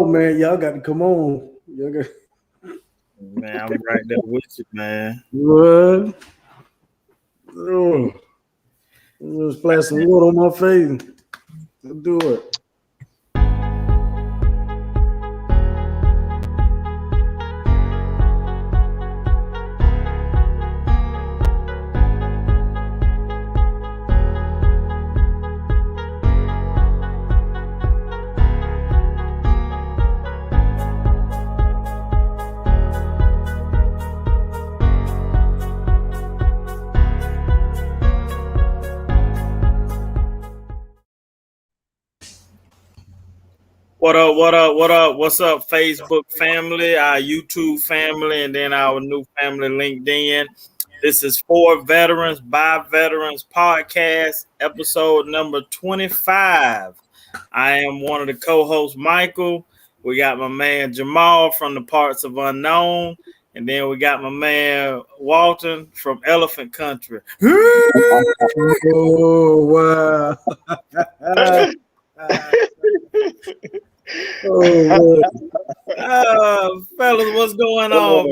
man, y'all got to come on. Y'all got Man, I'm right there with you, man. what? Oh, let's splash some water on my face. Let's do it. What up, what up, what up? What's up, Facebook family, our YouTube family, and then our new family, LinkedIn. This is For Veterans, by Veterans podcast, episode number 25. I am one of the co-hosts, Michael. We got my man Jamal from the Parts of Unknown. And then we got my man Walton from Elephant Country. Oh, wow. Fellas, what's going on,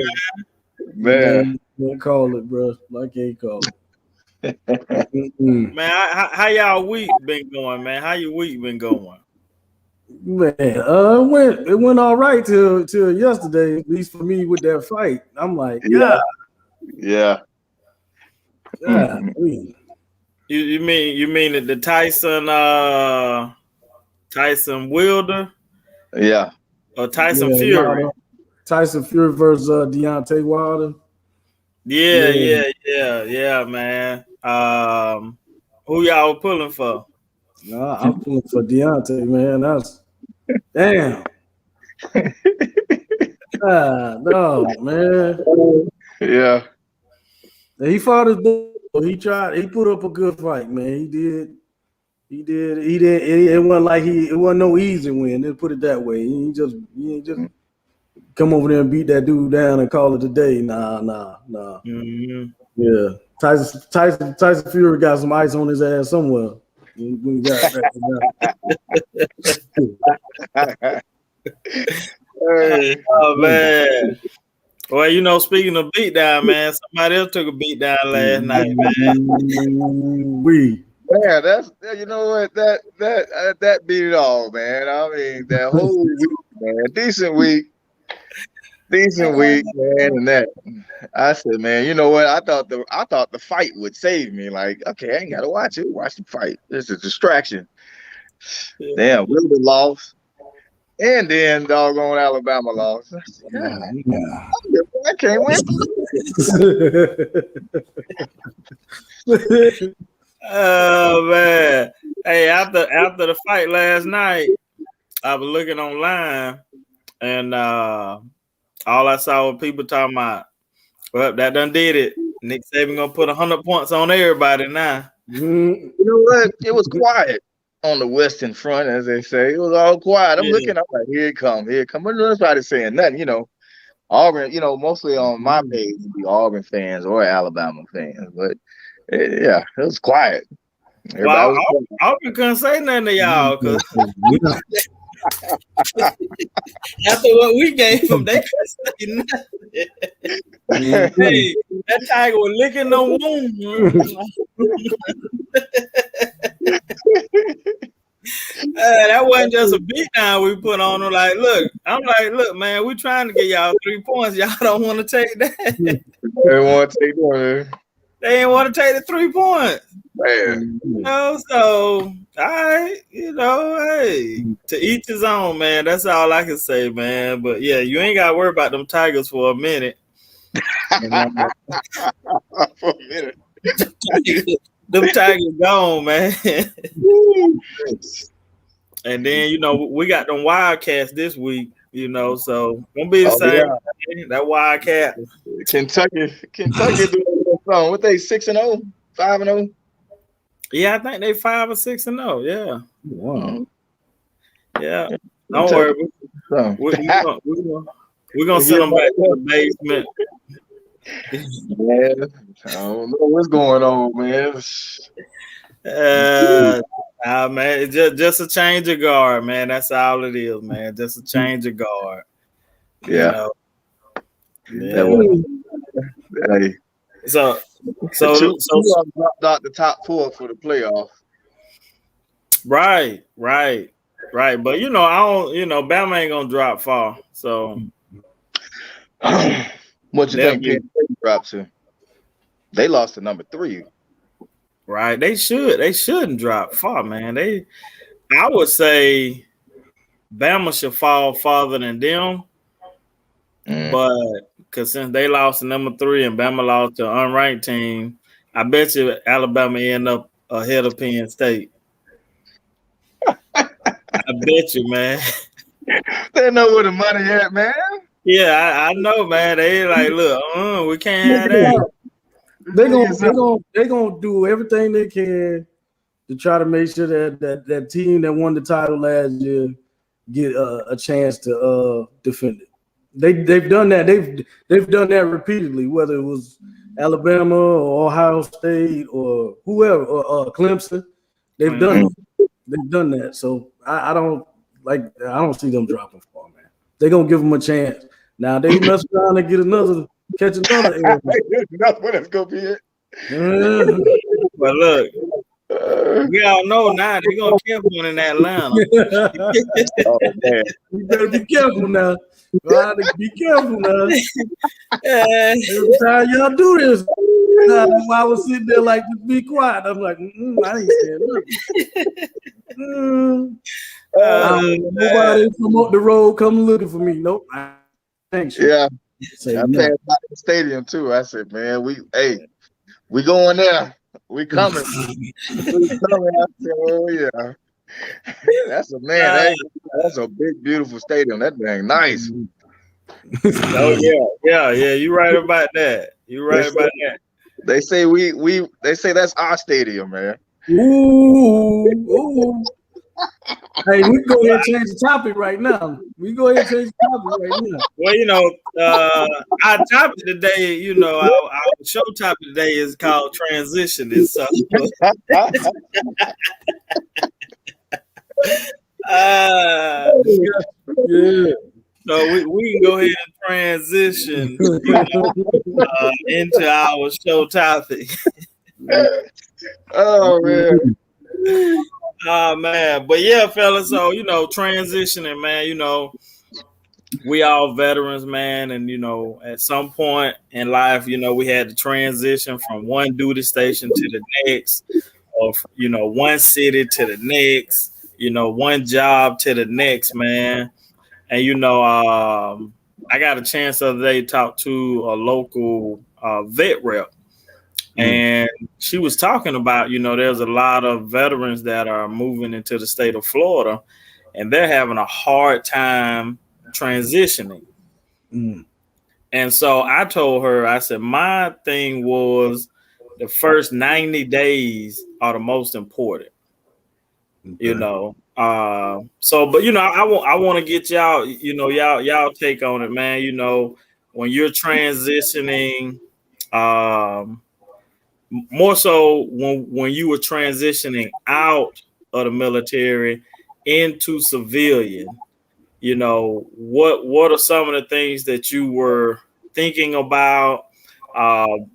man? Can't call it, bro. I can't call it. Man, how y'all week been going, man? How your week been going? Man, it went all right till yesterday, at least for me with that fight. I'm like, yeah. You mean that the Tyson Wilder? Yeah. Or Tyson Fury? Wilder. Tyson Fury versus Deontay Wilder. Yeah, man. Who y'all pulling for? I'm pulling for Deontay, man. That's damn. No, man. Yeah. He fought his bull. He put up a good fight, man. He did. It wasn't like it wasn't no easy win. Let's put it that way. He just come over there and beat that dude down and call it a day. Nah. Mm-hmm. Yeah. Tyson Fury got some ice on his ass somewhere. We got that. Oh man. Well, speaking of beatdown, man, somebody else took a beatdown last night, man. Yeah, that's what that beat it all, man. I mean, that whole week, man, decent week, man. And that I said, man, you know what? I thought the fight would save me. Like, okay, I ain't gotta watch it. Watch the fight. It's a distraction. Yeah. Damn, Wilder lost, and then doggone Alabama lost. I said, I can't win. Oh man! Hey, after the fight last night, I was looking online, and all I saw was people talking about, well, that done did it. Nick Saban gonna put 100 points on everybody now. You know what? It was quiet on the Western Front, as they say. It was all quiet. I'm looking. I'm like, here it come. But nobody saying nothing. Auburn. Mostly on my page would be Auburn fans or Alabama fans, but. Yeah, it was quiet. Well, Auburn couldn't say nothing to y'all because after what we gave them, they couldn't say nothing. Hey, that tiger was licking the wound. That wasn't just a beatdown we put on them. Look, man, we trying to get y'all 3 points. Y'all don't want to take that. They want to take that. They didn't want to take the 3 points. Man. So all right, hey, to each his own, man. That's all I can say, man. But yeah, you ain't gotta worry about them Tigers for a minute. For a minute. Them Tigers gone, man. And then we got them Wildcats this week. So gonna be the same. Yeah. That Wildcat. Kentucky doing something. What they 6-0, 5-0? Yeah, I think they 5 or 6-0. Yeah. Wow. Yeah. Don't worry. We're gonna send them back to the basement. Man, I don't know what's going on, man. Man, it's just a change of guard, man. That's all it is, man. Just a change of guard. You Yeah. know. That was, hey. So Two dropped out the top 4 for the playoff. Right. But you know, I don't. You know, Bama ain't gonna drop far. So what you think Penn State dropped to? They lost to number 3. Right. They shouldn't drop far, man. I would say Bama should fall farther than them. But because since they lost to number 3 and Bama lost to an unranked team, I bet you Alabama end up ahead of Penn State. I bet you, man. They know where the money at, man. Yeah, I know, man. They like, look, we can't have that. They're gonna do everything they can to try to make sure that team that won the title last year get a chance to defend it. They've done that. They've done that repeatedly, whether it was Alabama or Ohio State or whoever or Clemson. They've done that. So I don't see them dropping far, man. They're gonna give them a chance. Now they mess around and catch another error. That's what it's gonna be it. But look, we all know now they're gonna keep one in Atlanta. Oh man, you better be careful now. Be careful now. Every time y'all do this, I was sitting there like, just be quiet. I'm like, I ain't saying nothing. Nobody from up the road come looking for me. Nope. I ain't sure. Yeah. I passed by the stadium too. I said, man, we going there. We coming. We coming. I said, oh yeah. That's a man. That's a big, beautiful stadium. That dang nice. Oh yeah. You're right about that. They say they say that's our stadium, man. Ooh. Hey, we go ahead and change the topic right now. Well, you know, our topic today, you know, our show topic today is called transitioning. So, yeah. So we can go ahead and transition into our show topic. Oh man. Oh man, but yeah, fellas. So you know, transitioning, man. You know, we all veterans, man, and you know, at some point in life, you know, we had to transition from one duty station to the next, or you know, one city to the next, you know, one job to the next, man. And you know, I got a chance the other day to talk to a local vet rep. And she was talking about, you know, there's a lot of veterans that are moving into the state of Florida and they're having a hard time transitioning. And so I told her, I said, my thing was the first 90 days are the most important, you know. So, but, you know, I want to get y'all, you know, y'all take on it, man. You know, when you're transitioning, more so when you were transitioning out of the military into civilian, you know, what are some of the things that you were thinking about?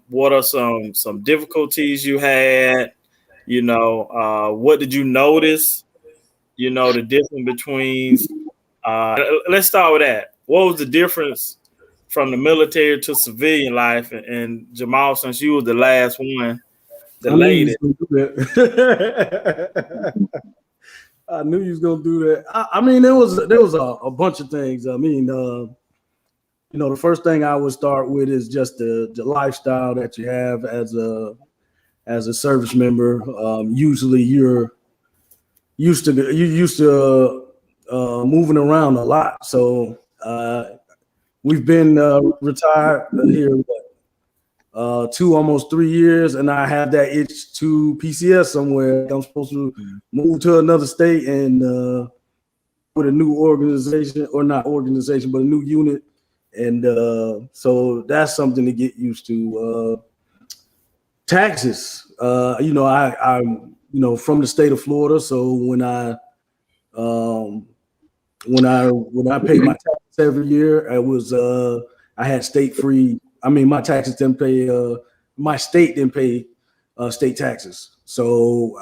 What are some difficulties you had? You know, what did you notice? You know, the difference between, let's start with that. What was the difference from the military to civilian life? And Jamal, since you was the last one, the latest. I knew you was gonna do that. I mean, there was a bunch of things. I mean, you know, the first thing I would start with is just the lifestyle that you have as a service member. Usually, you're used to moving around a lot. So we've been retired here almost 3 years, and I have that itch to PCS somewhere. I'm supposed to move to another state and with a new organization, or not organization, but a new unit. And so that's something to get used to. Taxes, you know, from the state of Florida. So when I paid my taxes every year, I had state free. I mean, my taxes didn't pay. My state didn't pay state taxes. So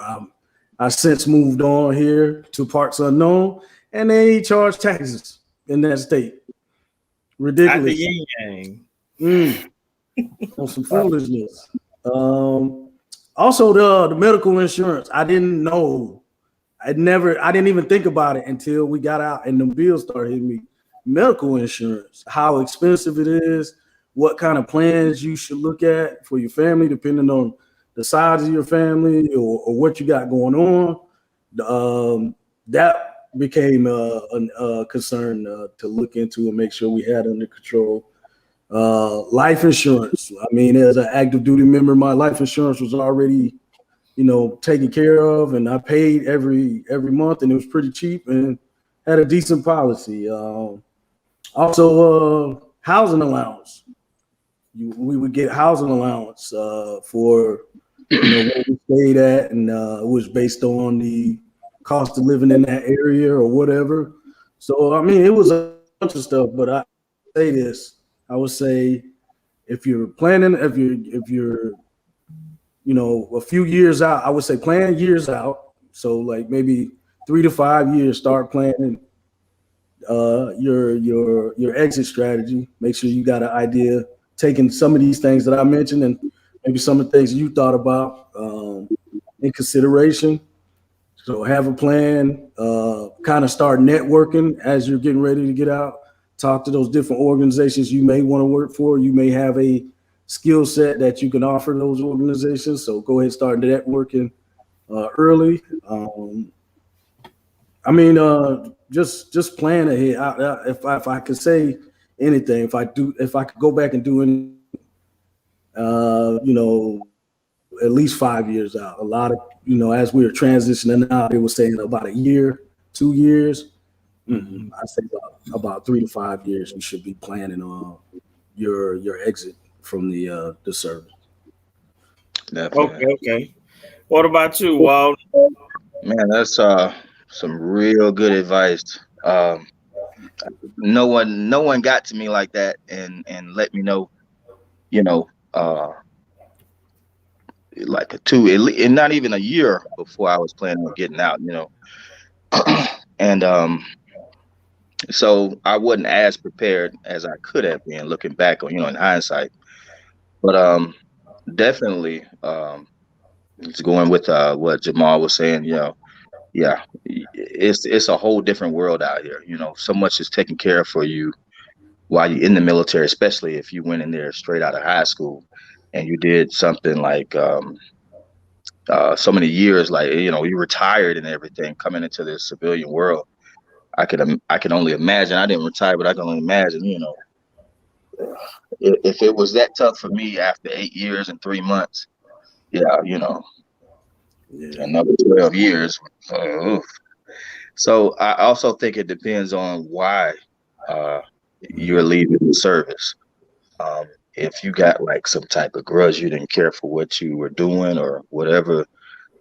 I since moved on here to parts unknown, and they charge taxes in that state. Ridiculous. At the yin yang. On some foolishness. Also, the medical insurance. I didn't know. I didn't even think about it until we got out and the bills started hitting me. Medical insurance, how expensive it is, what kind of plans you should look at for your family, depending on the size of your family or what you got going on. That became a concern to look into and make sure we had under control. Life insurance. I mean, as an active duty member, my life insurance was already, taken care of, and I paid every month, and it was pretty cheap and had a decent policy. Also, housing allowance. We would get housing allowance for where we stayed at, and it was based on the cost of living in that area or whatever. So I mean, it was a bunch of stuff. But I say this. I would say if you're planning, if you're a few years out, I would say plan years out. So like maybe 3 to 5 years, start planning your exit strategy. Make sure you got an idea, taking some of these things that I mentioned and maybe some of the things you thought about in consideration. So have a plan, kind of start networking as you're getting ready to get out. Talk to those different organizations you may want to work for. You may have a skill set that you can offer those organizations. So go ahead and start networking early. Just plan ahead. If I could say anything, if I could go back and do any, at least 5 years out. A lot of, as we were transitioning out, they were saying about a year, 2 years. I say about 3 to 5 years, you should be planning on your exit from the service. Definitely. Okay. What about you, Walt? Man, that's some real good advice. No one got to me like that and let me know, like and not even a year before I was planning on getting out, and so I wasn't as prepared as I could have been looking back on, in hindsight. But definitely, it's going with what Jamal was saying. Yeah, it's a whole different world out here. So much is taken care of for you while you're in the military, especially if you went in there straight out of high school and you did something like so many years, like you retired and everything, coming into this civilian world. I can only imagine. I didn't retire, but I can only imagine. If it was that tough for me after 8 years and 3 months, another 12 years. So I also think it depends on why you're leaving the service. If you got like some type of grudge, you didn't care for what you were doing or whatever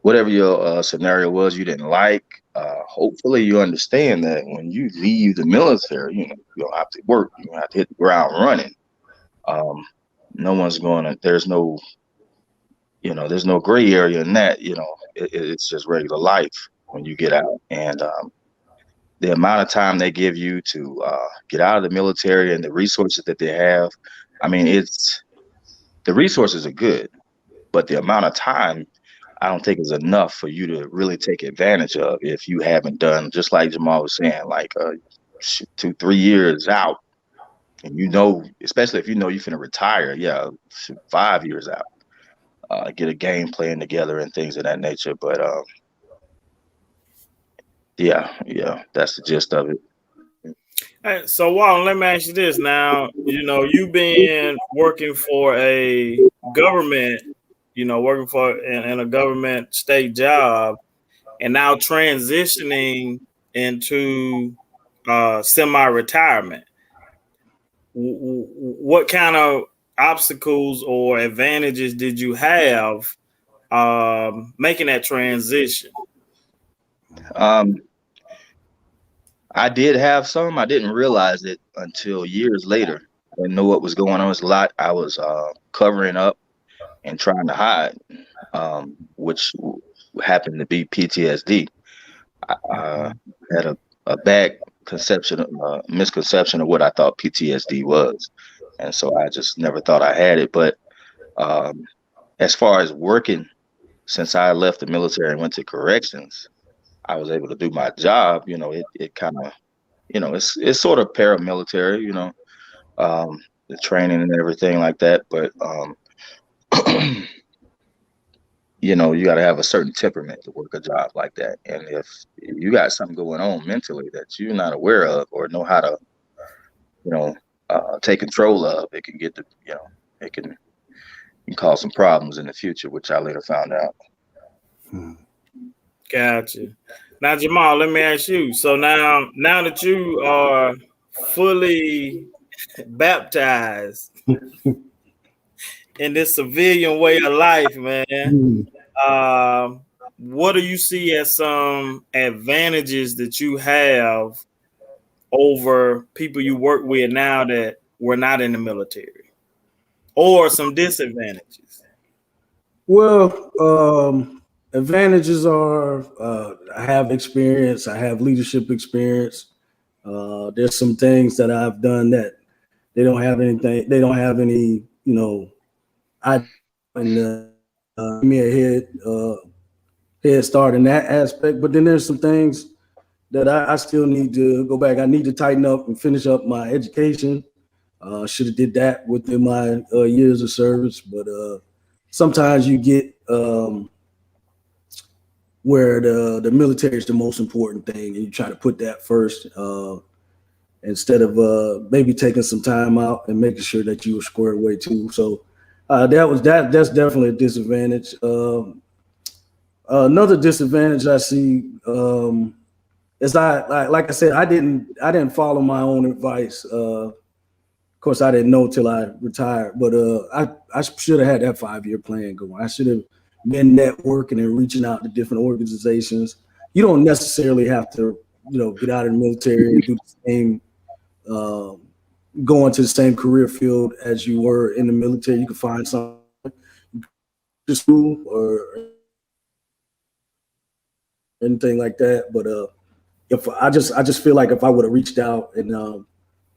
your scenario was, you didn't like. Hopefully you understand that when you leave the military, you don't have to work. You don't have to hit the ground running. No one's there's no gray area in that. It's just regular life when you get out. And the amount of time they give you to get out of the military and the resources that they have, I mean, the resources are good, but the amount of time I don't think is enough for you to really take advantage of if you haven't done, just like Jamal was saying, like 2, 3 years out. And especially if you're finna retire, 5 years out. Get a game plan together and things of that nature. But that's the gist of it. Hey, so Walt, let me ask you this now. You've been working for a government, working for in a government state job, and now transitioning into semi-retirement. What kind of obstacles or advantages did you have making that transition? I did have some. I didn't realize it until years later. I didn't know what was going on. It was a lot I was covering up and trying to hide, which happened to be PTSD. I had a bad misconception of what I thought PTSD was, and so I just never thought I had it. But as far as working, since I left the military and went to corrections, I was able to do my job. You know, it kind of, you know, it's sort of paramilitary, you know, the training and everything like that. But you know, you got to have a certain temperament to work a job like that. And if you got something going on mentally that you're not aware of or know how to, you know, take control of, it can get the, you know, it can cause some problems in the future, which I later found out. Gotcha. Now, Jamal, let me ask you. So now that you are fully baptized in this civilian way of life, man, what do you see as some advantages that you have over people you work with now that were not in the military, or some disadvantages? Well, advantages are I have experience. I have leadership experience. There's some things that I've done that they don't have anything. They don't have any. You know, I and give me a head start in that aspect. But then there's some things that I still need to go back. I need to tighten up and finish up my education. Should have did that within my years of service, but sometimes you get where the military is the most important thing, and you try to put that first instead of maybe taking some time out and making sure that you were squared away too. So that's definitely a disadvantage. Another disadvantage I see is like I said, I didn't follow my own advice. Of course, I didn't know till I retired, but I should have had that 5-year plan going. I should have been networking and reaching out to different organizations. You don't necessarily have to, you know, get out of the military and do the same, go into the same career field as you were in the military. You can find something to school or anything like that. But if I just feel like if I would have reached out and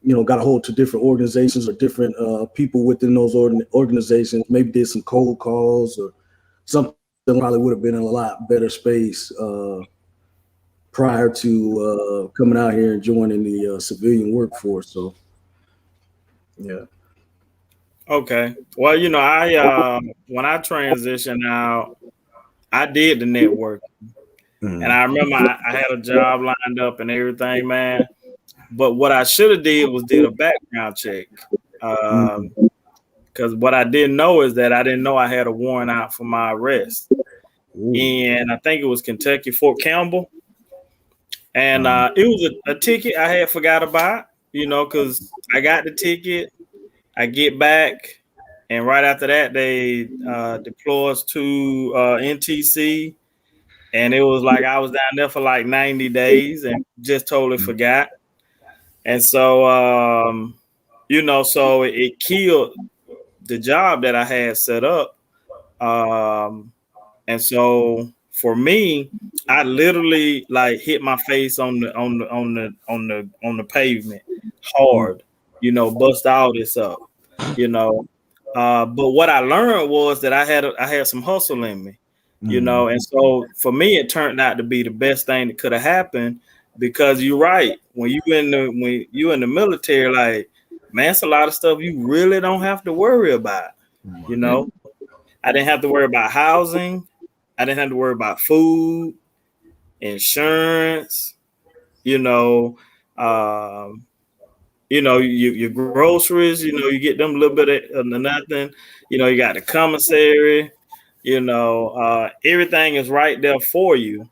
you know, got a hold to different organizations or different people within those organizations, maybe did some cold calls or something, probably would have been in a lot better space prior to coming out here and joining the civilian workforce. So, yeah. Okay. Well, you know, I when I transitioned out, I did the network, and I remember I had a job lined up and everything, man. But what I should have did was did a background check. Because what I didn't know is that I didn't know I had a warrant out for my arrest. And I think it was Kentucky, Fort Campbell. And it was a ticket I had forgot about, you know, because I got the ticket. I get back. And right after that, they deploy us to NTC. And it was like I was down there for like 90 days and just totally forgot. And so, you know, so it killed the job that I had set up. And so for me, I literally like hit my face on the pavement hard, you know, bust all this up, you know. But what I learned was that I had some hustle in me, you know, and so for me, it turned out to be the best thing that could have happened. Because you're right, when you in the military, like, man, it's a lot of stuff you really don't have to worry about. You know, I didn't have to worry about housing, I didn't have to worry about food, insurance. You know, your groceries. You know, you get them a little bit of nothing. You know, you got the commissary. You know, everything is right there for you.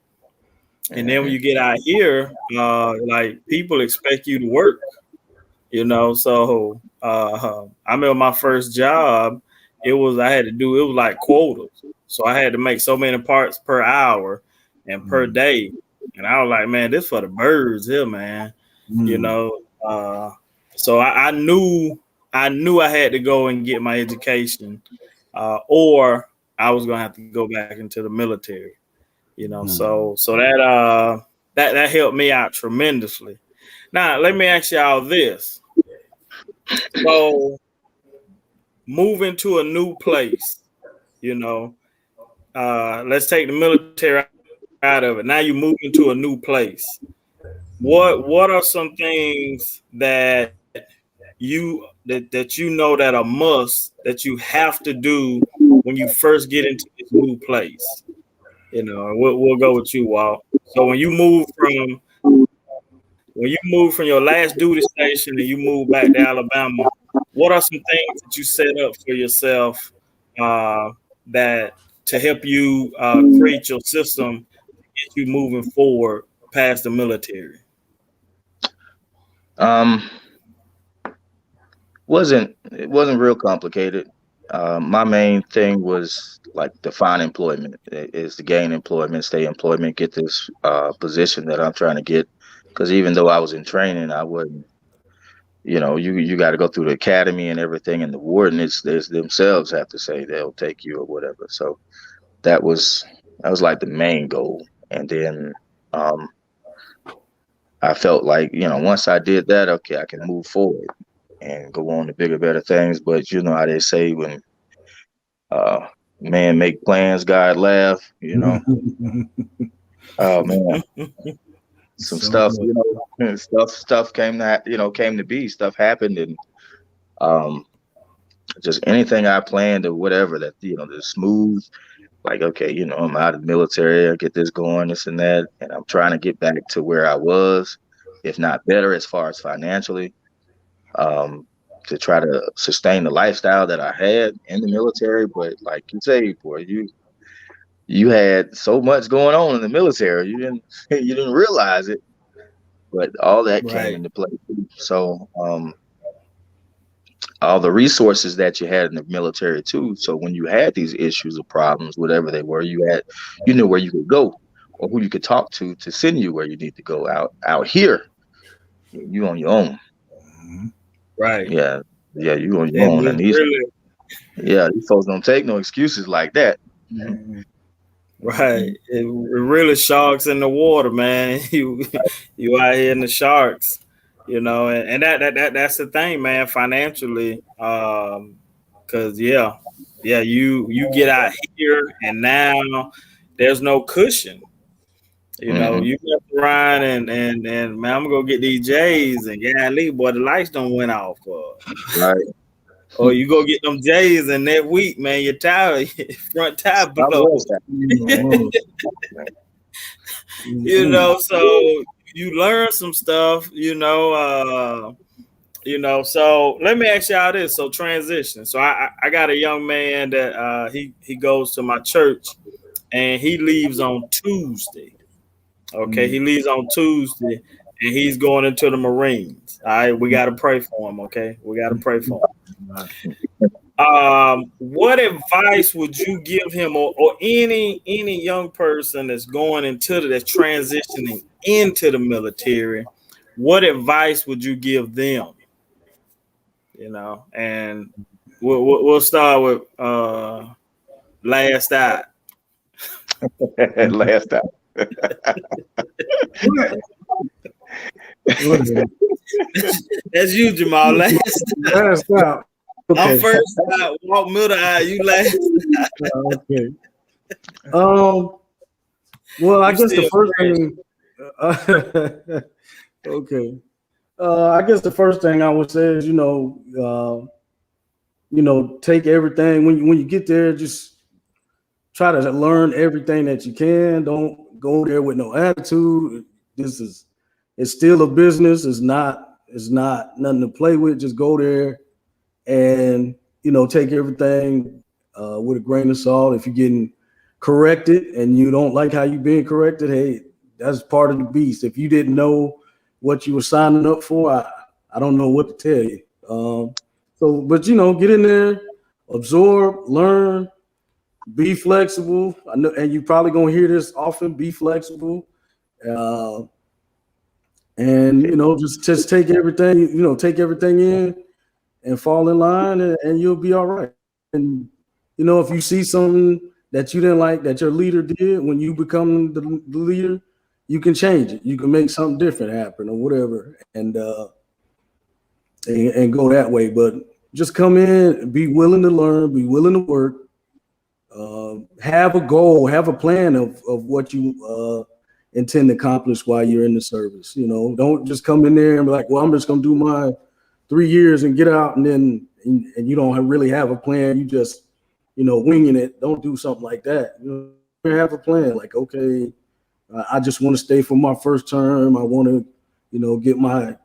And then when you get out here, like people expect you to work, you know. So I remember my first job, it was like quotas. So I had to make so many parts per hour and per day. And I was like, man, this for the birds here, man. You know, so I knew I had to go and get my education, or I was gonna have to go back into the military. You know, so that helped me out tremendously. Now let me ask y'all this. So moving to a new place, you know, let's take the military out of it. Now you move into a new place. What are some things that you know that are must that you have to do when you first get into this new place? You know, we'll go with you, Walt. So when you move from your last duty station and you move back to Alabama, what are some things that you set up for yourself that to help you create your system to get you moving forward past the military? It wasn't real complicated. My main thing was like to find employment, is to gain employment, stay employment, get this position that I'm trying to get. Because even though I was in training, I wasn't. You know, you got to go through the academy and everything, and the warden they themselves have to say they'll take you or whatever. So that was like the main goal. And then I felt like, you know, once I did that, okay, I can move forward and go on to bigger, better things. But you know how they say, when man make plans, God laugh, you know. Oh man. Some stuff, you know, stuff came to be, stuff happened, and just anything I planned or whatever that, you know, the smooth, like, okay, you know, I'm out of the military, I get this going, this and that, and I'm trying to get back to where I was, if not better, as far as financially, to try to sustain the lifestyle that I had in the military. But like you say, boy, you had so much going on in the military, you didn't realize it, but all that came into play. So all the resources that you had in the military too. So when you had these issues or problems, whatever they were, you knew where you could go or who you could talk to send you where you need to go. Out here, you on your own. Right. Yeah, you on your own. And these folks don't take no excuses like that. Right. It really sharks in the water, man. You out here in the sharks, you know, and that's the thing, man, financially. Cause you get out here and now there's no cushion. You know, you have to run and man, I'm gonna go get these J's, and golly, boy, the lights don't went off. Right. Or you go get them J's, and that week, man, your tire, front tire blows. You know, so you learn some stuff, you know. So let me ask y'all this. So transition. So I got a young man that he goes to my church, and he leaves on Tuesday. Okay, he leaves on Tuesday, and he's going into the Marines. All right, we got to pray for him. Okay, we got to pray for him. What advice would you give him, or any young person that's that's transitioning into the military? What advice would you give them? You know, and we'll start with last out. Last out. That's you, Jamal. Last out. Okay. I'm first out. Walk middle out. You last. Okay. Well, I guess the first thing. Okay. I guess the first thing I would say is, take everything when you get there. Just try to learn everything that you can. Don't go there with no attitude. It's still a business. It's not nothing to play with. Just go there and, take everything with a grain of salt. If you're getting corrected and you don't like how you're being corrected, hey, that's part of the beast. If you didn't know what you were signing up for, I don't know what to tell you. But get in there, absorb, learn, be flexible. I know, and you're probably gonna hear this often. Be flexible, and just take everything. Take everything in and fall in line, and you'll be all right. And if you see something that you didn't like that your leader did when you become the leader, you can change it. You can make something different happen or whatever, and go that way. But just come in, be willing to learn, be willing to work, have a goal, have a plan of what you intend to accomplish while you're in the service. Don't just come in there and be like, well, I'm just gonna do my 3 years and get out, and then and you don't really have a plan. You just winging it. Don't do something like that. Have a plan. Like, okay, I just want to stay for my first term. I want to get my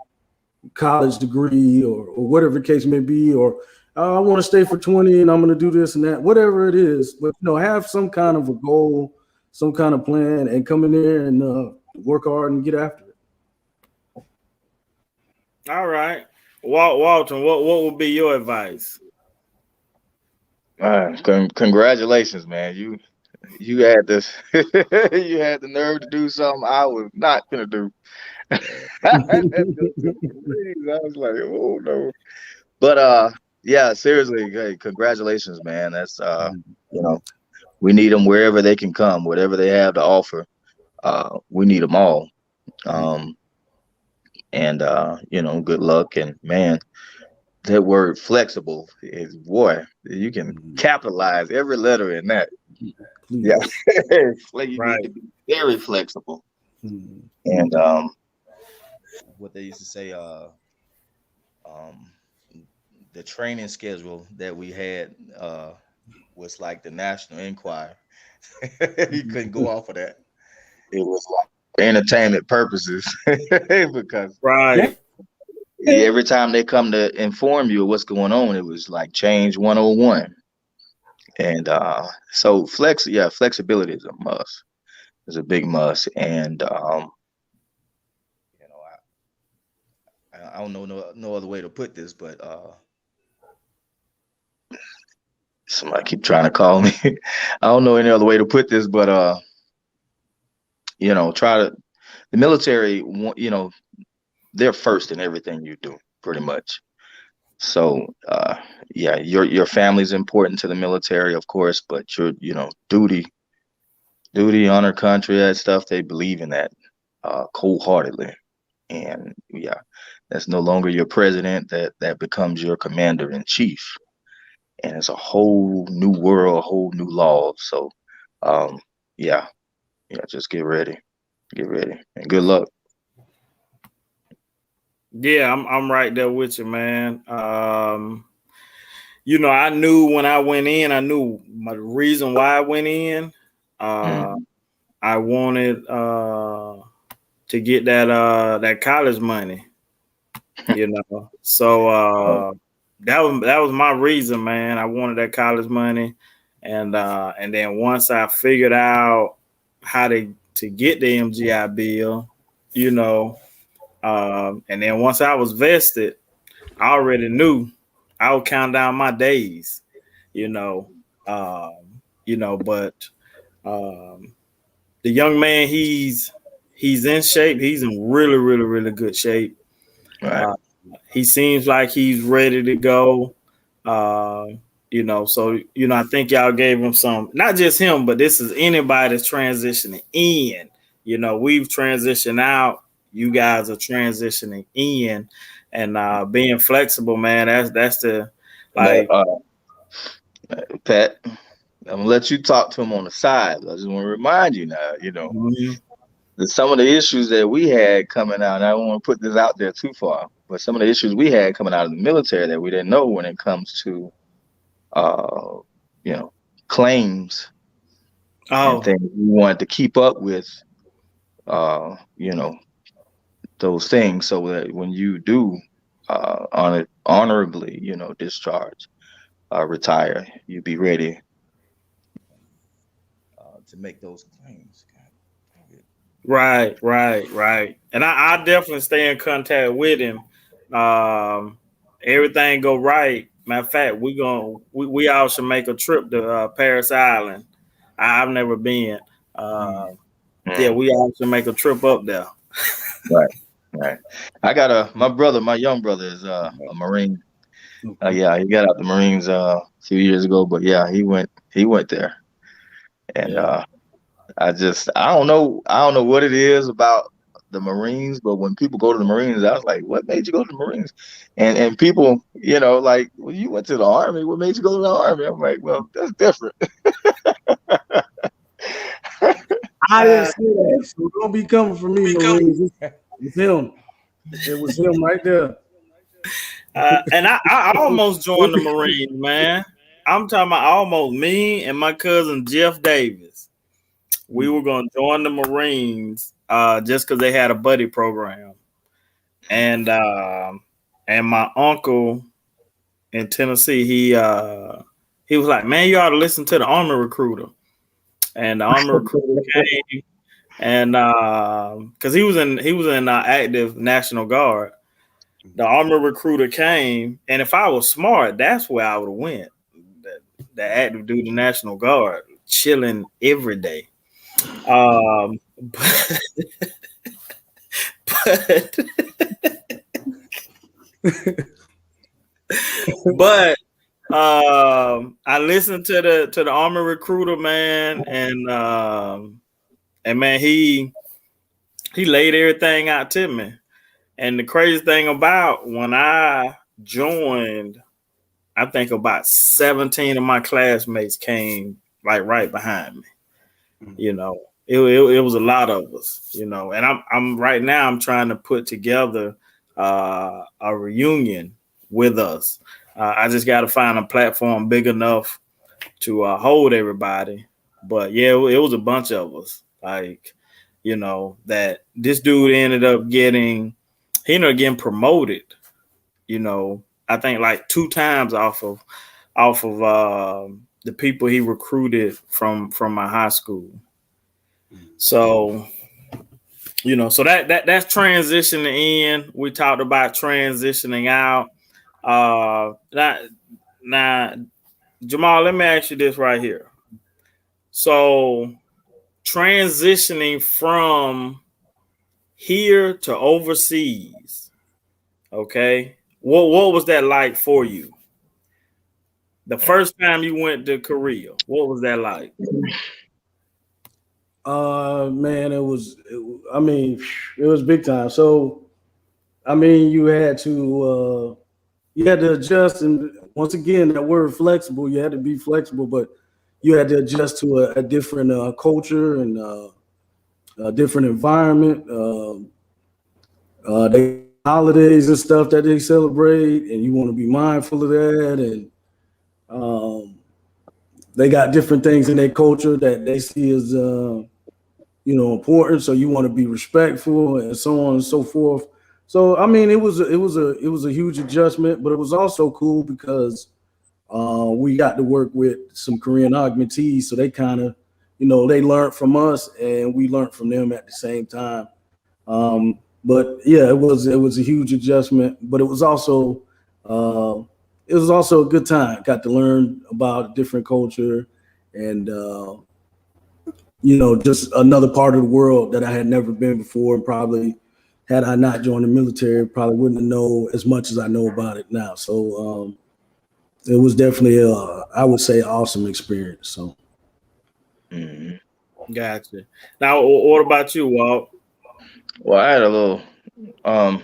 college degree or whatever the case may be, or I want to stay for 20 and I'm going to do this and that, whatever it is. But have some kind of a goal, some kind of plan, and come in there and work hard and get after it. All right, Walton, what would be your advice? Congratulations, man. You had this. You had the nerve to do something I was not gonna do. I was like, oh no. But yeah, seriously, hey, congratulations, man. That's we need them wherever they can come, whatever they have to offer. We need them all. And good luck. And man, that word flexible is, boy, you can capitalize every letter in that. Yeah. Like you need to be very flexible. And what they used to say, the training schedule that we had was like the National Enquirer. You couldn't go off of that. It was like entertainment purposes because every time they come to inform you of what's going on, it was like change 101. And so flexibility is a must. It's a big must. And I don't know no other way to put this, but somebody keep trying to call me. I don't know any other way to put this, but the military, they're first in everything you do, pretty much. So your family's important to the military, of course, but your duty, honor, country, that stuff, they believe in that cold-heartedly. And that's no longer your president, that becomes your commander in chief. And it's a whole new world, a whole new law. So just get ready, and good luck. Yeah, I'm right there with you, man. I knew when I went in, I knew my reason why I went in. I wanted to get that college money, So that was my reason, man. I wanted that college money, and then once I figured out how to get the MGI Bill, and then once I was vested, I already knew I would count down my days, but the young man, he's in shape. He's in really, really, really good shape. Right. He seems like he's ready to go. So I think y'all gave him some, not just him, but this is anybody that's transitioning in. We've transitioned out. You guys are transitioning in, and being flexible, man. That's the Pat. I'm gonna let you talk to him on the side. I just want to remind you now. That some of the issues that we had coming out. And I don't want to put this out there too far, but some of the issues we had coming out of the military that we didn't know when it comes to, claims and things we wanted to keep up with. Those things, so that when you do honorably, discharge, retire, you be ready to make those claims. Right. And I definitely stay in contact with him. Everything go right, Matter of fact, we all should make a trip to Paris Island. I've never been. Yeah, we all should make a trip up there. Right, right. I got my young brother is a Marine. Yeah, he got out the Marines a few years ago, but yeah, he went there, and Yeah. I don't know what it is about the Marines, but when people go to the Marines, I was like, what made you go to the Marines? And people, like, well, you went to the Army. What made you go to the Army? I'm like, well, that's different. I didn't say that, so don't be coming for me, Marines. It's him. It was him right there. And I almost joined the Marines, man. I'm talking about almost me and my cousin Jeff Davis. We were going to join the Marines just because they had a buddy program. And my uncle in Tennessee, he was like, man, you ought to listen to the Army Recruiter. And the Army Recruiter came, and because he was in active National Guard. The Army Recruiter came, and if I was smart, that's where I would have went. The active duty National Guard, chilling every day. But I listened to the Army Recruiter, man, and man, he laid everything out to me. And the crazy thing about when I joined, I think about 17 of my classmates came like right behind me. You know, it was a lot of us, and I'm right now I'm trying to put together a reunion with us. I just got to find a platform big enough to hold everybody. But yeah, it was a bunch of us. Like, that this dude ended up getting promoted. I think like 2 times off of the people he recruited from my high school. So, so that's transitioning in. We talked about transitioning out. Now, Jamal, let me ask you this right here. So, transitioning from here to overseas, okay? What was that like for you? The first time you went to Korea, what was that like? Man, it was big time. So, you had to adjust, and once again, that word flexible, you had to be flexible, but you had to adjust to a different culture and a different environment. They holidays and stuff that they celebrate, and you want to be mindful of that. And they got different things in their culture that they see as important. So you want to be respectful and so on and so forth. So it was a huge adjustment, but it was also cool because we got to work with some Korean augmentees, so they kind of, they learned from us and we learned from them at the same time. But yeah, it was a huge adjustment, but it was also a good time. Got to learn about a different culture and just another part of the world that I had never been before, and probably had I not joined the military, probably wouldn't know as much as I know about it now. So it was definitely I would say, awesome experience. So. Gotcha. Now, what about you, Walt? Well, I had a little about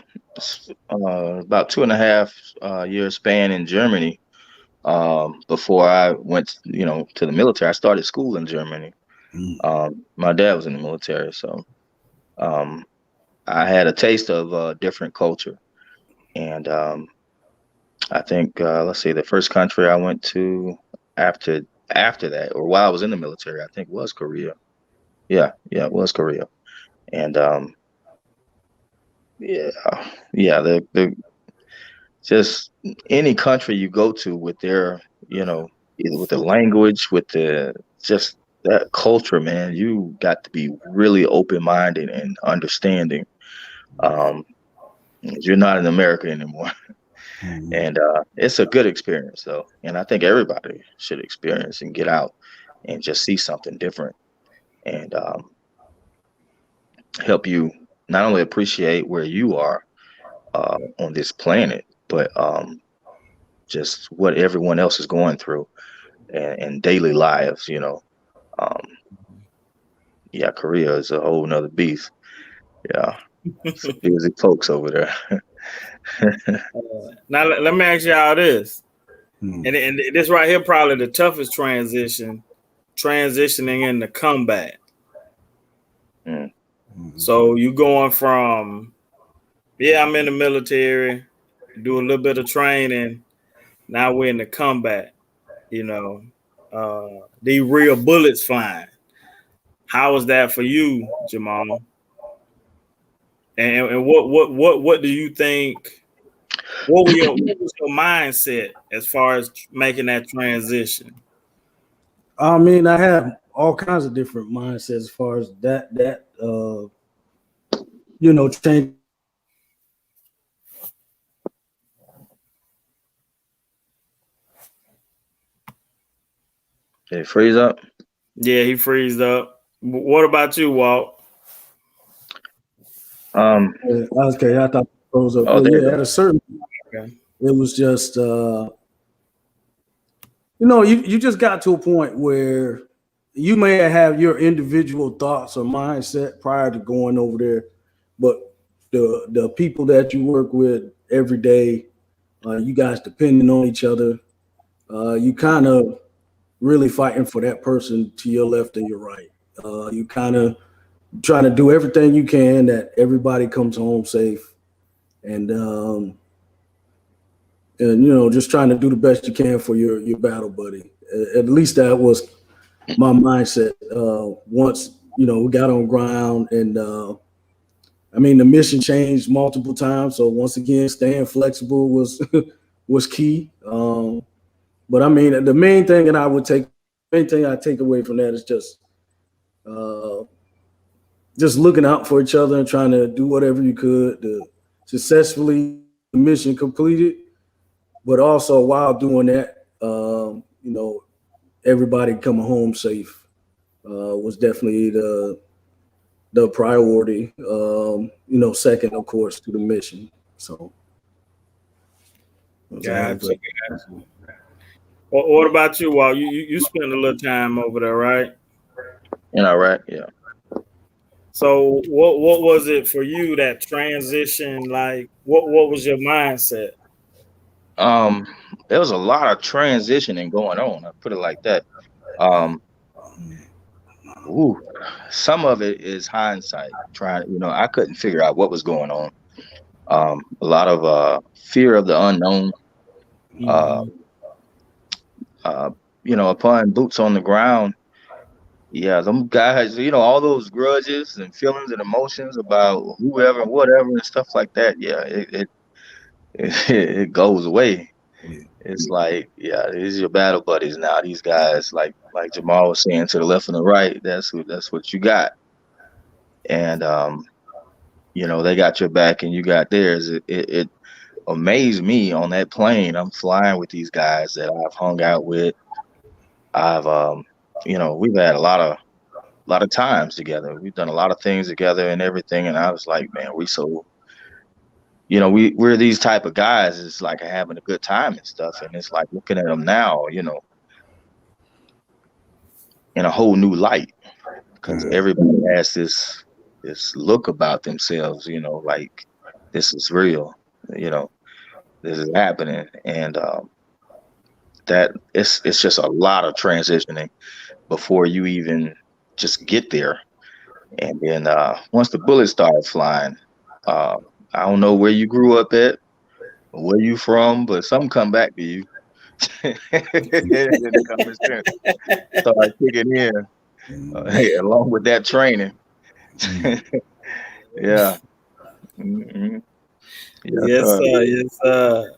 2.5 year span in Germany before I went, to the military. I started school in Germany. My dad was in the military, so I had a taste of a different culture. And I think, let's see, the first country I went to after that, or while I was in the military, I think was Korea. Yeah, it was Korea. And the just any country you go to with their, either with the language, with the just that culture, man, you got to be really open-minded and understanding. You're not in America anymore. And it's a good experience though, and I think everybody should experience and get out and just see something different, and help you not only appreciate where you are on this planet, but just what everyone else is going through and daily lives. Um, yeah, Korea is a whole nother beast. Yeah, some busy folks over there. Now let me ask y'all this, and this right here probably the toughest transitioning into combat. So you going from, I'm in the military, do a little bit of training, now we're in the combat, these real bullets flying. How was that for you, Jamal? And what do you think? What was your mindset as far as making that transition? I mean, I have all kinds of different mindsets as far as that change. Did it freeze up? Yeah, he freezed up. What about you, Walt? Okay, I thought it froze up. At a certain point, it was just you just got to a point where you may have your individual thoughts or mindset prior to going over there, but the people that you work with every day, you guys depending on each other, you kind of really fighting for that person to your left and your right. You kind of trying to do everything you can that everybody comes home safe, and just trying to do the best you can for your battle buddy. At least that was my mindset. Once we got on ground, and I mean the mission changed multiple times. So once again, staying flexible was was key. But I mean the main thing I take away from that is just looking out for each other and trying to do whatever you could to successfully the mission completed. But also while doing that, everybody coming home safe was definitely the priority. Second, of course, to the mission. So, gotcha. What about you, Walt? You spent a little time over there, right? Right. Yeah. So what was it for you, that transition? Like what was your mindset? There was a lot of transitioning going on. I put it like that. Some of it is hindsight. I couldn't figure out what was going on. A lot of fear of the unknown. Upon boots on the ground, them guys, all those grudges and feelings and emotions about whoever, whatever, and stuff like that. Yeah, it goes away. It's like, these are your battle buddies now. These guys, like Jamal was saying, to the left and the right, that's what you got. And they got your back and you got theirs. It amazed me on that plane. I'm flying with these guys that I've hung out with. I've we've had a lot of times together. We've done a lot of things together and everything. And I was like, man, we're these type of guys. It's like having a good time and stuff. And it's like looking at them now, in a whole new light, because everybody has this look about themselves, like this is real, this is happening. And that it's just a lot of transitioning before you even just get there. And then once the bullets started flying, I don't know where you grew up at, or where you from, but something come back to you. And then the common sense started kicking in, along with that training. Yeah. Mm-hmm. Yes, sir. Yes, sir.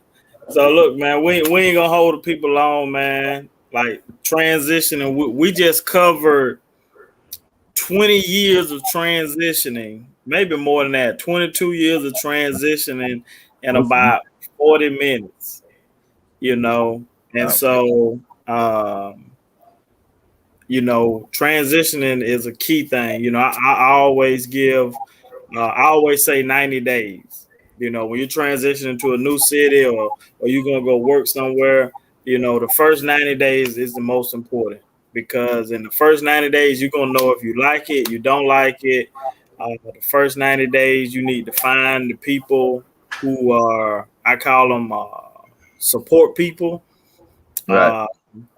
So look, man, we ain't gonna hold the people long, man. Like transitioning, we just covered 20 years of transitioning, maybe more than that. 22 years of transitioning in about 40 minutes, you know. And so, you know, transitioning is a key thing. You know, I always I always say 90 days. You know, when you're transitioning to a new city or you're going to go work somewhere, you know, the first 90 days is the most important, because in the first 90 days, you're going to know if you like it, you don't like it. The first 90 days, you need to find the people who are, I call them support people. Right.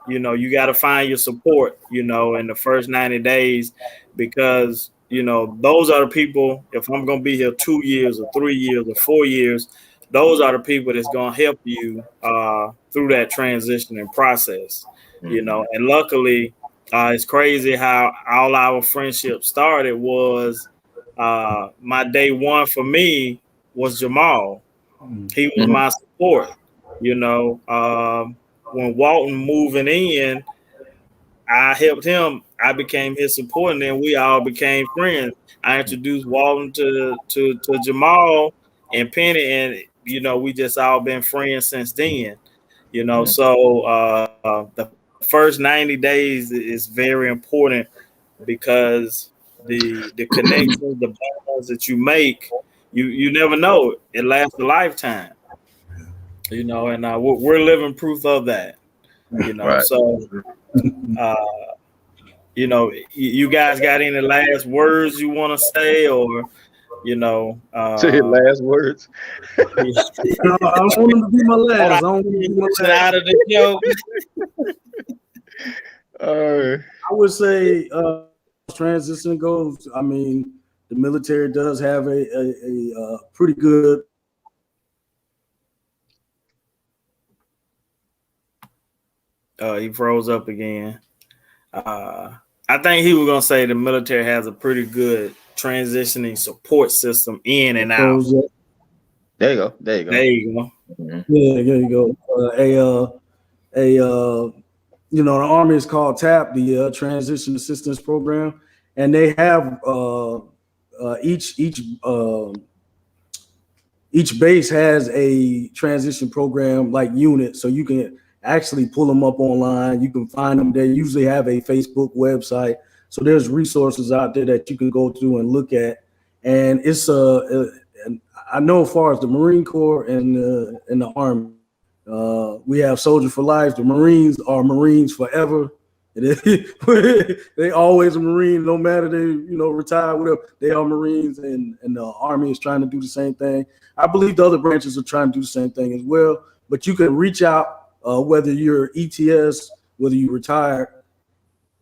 You know, you got to find your support, you know, in the first 90 days, because, you know, those are the people, if I'm going to be here 2 years or 3 years or 4 years, those are the people that's going to help you through that transitioning process, you know. And luckily, it's crazy how all our friendship started was my day one for me was Jamal. He was my support, you know. When Walton moving in, I helped him. I became his support, and then we all became friends. I introduced Walton to Jamal and Penny, and you know, we just all been friends since then. You know, so the first 90 days is very important, because the connections, the bonds that you make, you never know. It lasts a lifetime. You know, and we're living proof of that. You know, Right. so you know, you guys got any last words you want to say, or you know, Say his last words. I don't want him to be my last. I don't want him to be my last. out of the joke. I would say transition goes. I mean, the military does have a pretty good. He froze up again. I think he was gonna say the military has a pretty good transitioning support system in and out. There you go. There you go. There you go. Yeah, there you go. You know, the Army is called TAP, the Transition Assistance Program, and they have each base has a transition program like unit, so you can actually pull them up online. You can find them. They usually have a Facebook website, so there's resources out there that you can go through and look at. And it's I know as far as the Marine Corps and the Army, we have Soldier for Life. The Marines are Marines forever. They always a Marine, no matter they retire, whatever. They are Marines, and the Army is trying to do the same thing. I believe the other branches are trying to do the same thing as well. But you can reach out, whether you're ETS, whether you retired,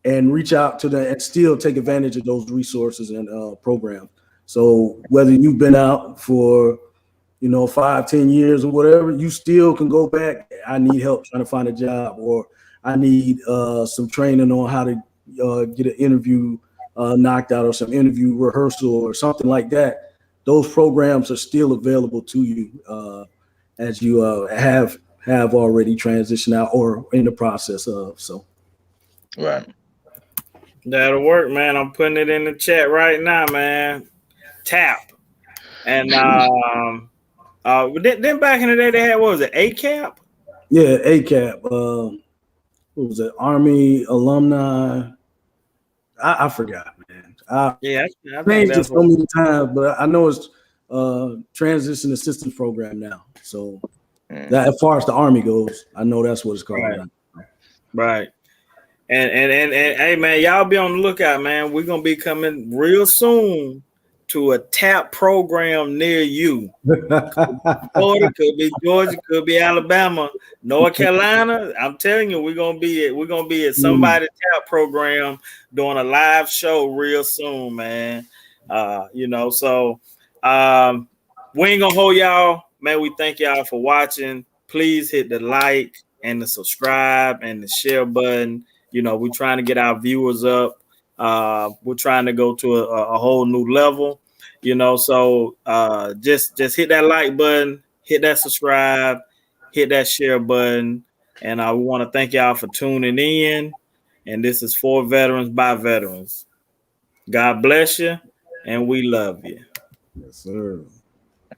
and reach out to them and still take advantage of those resources and programs. So whether you've been out for 5-10 years or whatever, you still can go back. I need help trying to find a job, or I need some training on how to get an interview knocked out, or some interview rehearsal or something like that. Those programs are still available to you as you have already transitioned out or in the process of. So, right. That'll work, man. I'm putting it in the chat right now, man. TAP. And then back in the day they had, what was it, ACAP? Yeah, ACAP. What was it? Army Alumni. I forgot, man. I changed it so many times, but I know it's Transition Assistance Program now. So that, as far as the Army goes, I know that's what it's called. Right. And hey, man, y'all be on the lookout, man. We're gonna be coming real soon to a TAP program near you. Florida, could be Georgia, could be Alabama, North Carolina. I'm telling you, we're gonna be at somebody's TAP program doing a live show real soon, man. So we ain't gonna hold y'all, man. We thank y'all for watching. Please hit the like and the subscribe and the share button. We're trying to get our viewers up. We're trying to go to a whole new level. So just hit that like button, hit that subscribe, hit that share button, and we want to thank y'all for tuning in. And this is For Veterans by Veterans. God bless you, and we love you. Yes, sir.